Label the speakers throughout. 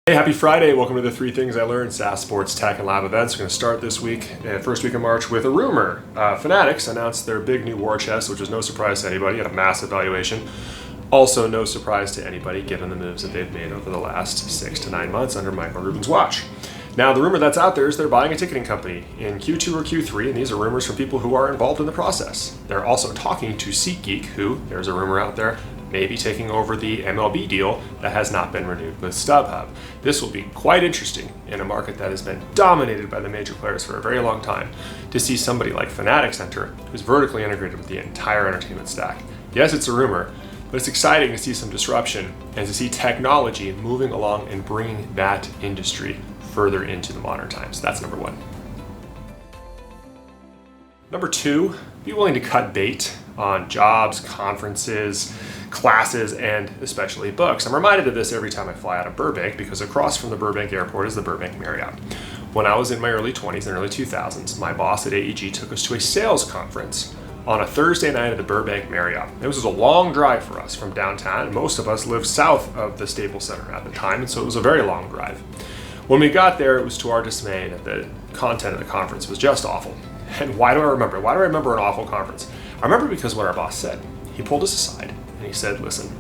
Speaker 1: Hey, happy Friday. Welcome to the 3 Things I Learned, Saas Sports, Tech, and Live events. We're going to start this week, first week of March, with a rumor. Fanatics announced their big new war chest, which is no surprise to anybody, at a massive valuation. Also no surprise to anybody, given the moves that they've made over the last 6 to 9 months under Michael Rubin's watch. Now, the rumor that's out there is they're buying a ticketing company in Q2 or Q3, and these are rumors from people who are involved in the process. They're also talking to Seat Geek, who, there's a rumor out there, may be taking over the MLB deal that has not been renewed with StubHub. This will be quite interesting in a market that has been dominated by the major players for a very long time, to see somebody like Fanatics enter, who's vertically integrated with the entire entertainment stack. Yes, it's a rumor, but it's exciting to see some disruption and to see technology moving along and bringing that industry further into the modern times. That's number 1. Number 2, be willing to cut bait on jobs, conferences, classes, and especially books. I'm reminded of this every time I fly out of Burbank, because across from the Burbank airport is the Burbank Marriott. When I was in my early 20s and early 2000s, my boss at AEG took us to a sales conference on a Thursday night at the Burbank Marriott. It was a long drive for us from downtown, and most of us lived south of the Staples Center at the time, and so it was a very long drive. When we got there, it was to our dismay that the content of the conference was just awful. And why do I remember? Why do I remember an awful conference? I remember because what our boss said. He pulled us aside and he said, listen,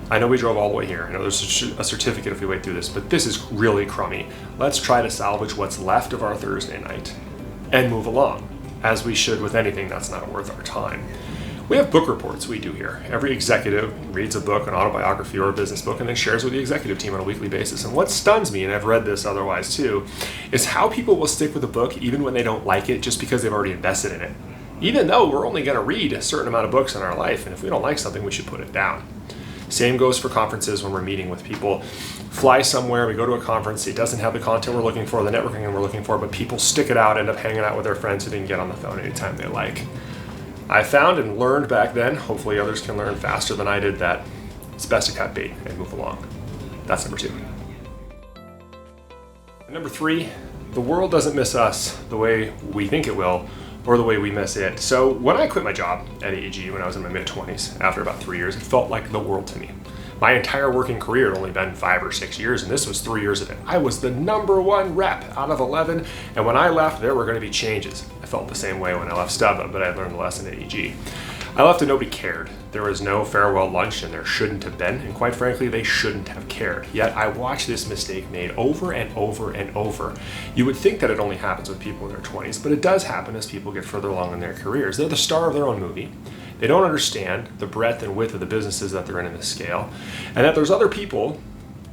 Speaker 1: I know we drove all the way here. I know there's a certificate if we wait through this, but this is really crummy. Let's try to salvage what's left of our Thursday night and move along, as we should with anything that's not worth our time. We have book reports we do here. Every executive reads a book, an autobiography or a business book, and then shares with the executive team on a weekly basis. And what stuns me, and I've read this otherwise too, is how people will stick with a book even when they don't like it, just because they've already invested in it. Even though we're only going to read a certain amount of books in our life, and if we don't like something, we should put it down. Same goes for conferences when we're meeting with people. Fly somewhere, we go to a conference, it doesn't have the content we're looking for, the networking we're looking for, but people stick it out, end up hanging out with their friends who didn't get on the phone anytime they like. I found and learned back then, hopefully others can learn faster than I did, that it's best to cut bait and move along. That's number 2. And number 3, the world doesn't miss us the way we think it will, or the way we miss it. So when I quit my job at AEG when I was in my mid-20s, after about 3 years, it felt like the world to me. My entire working career had only been 5 or 6 years, and this was 3 years of it. I was the number 1 rep out of 11, and when I left, there were going to be changes. I felt the same way when I left StubHub, but I learned the lesson at AEG. I left and nobody cared. There was no farewell lunch, and there shouldn't have been, and quite frankly, they shouldn't have cared. Yet I watched this mistake made over and over and over. You would think that it only happens with people in their 20s, but it does happen as people get further along in their careers. They're the star of their own movie. They don't understand the breadth and width of the businesses that they're in this scale, and that there's other people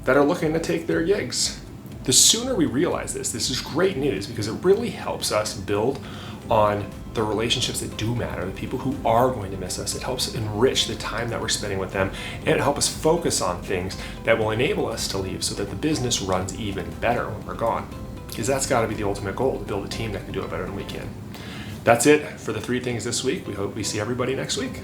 Speaker 1: that are looking to take their gigs. The sooner we realize this is great news, because it really helps us build on the relationships that do matter, the people who are going to miss us. It helps enrich the time that we're spending with them, and it helps us focus on things that will enable us to leave so that the business runs even better when we're gone. Because that's got to be the ultimate goal, to build a team that can do it better than we can. That's it for the 3 things this week. We hope we see everybody next week.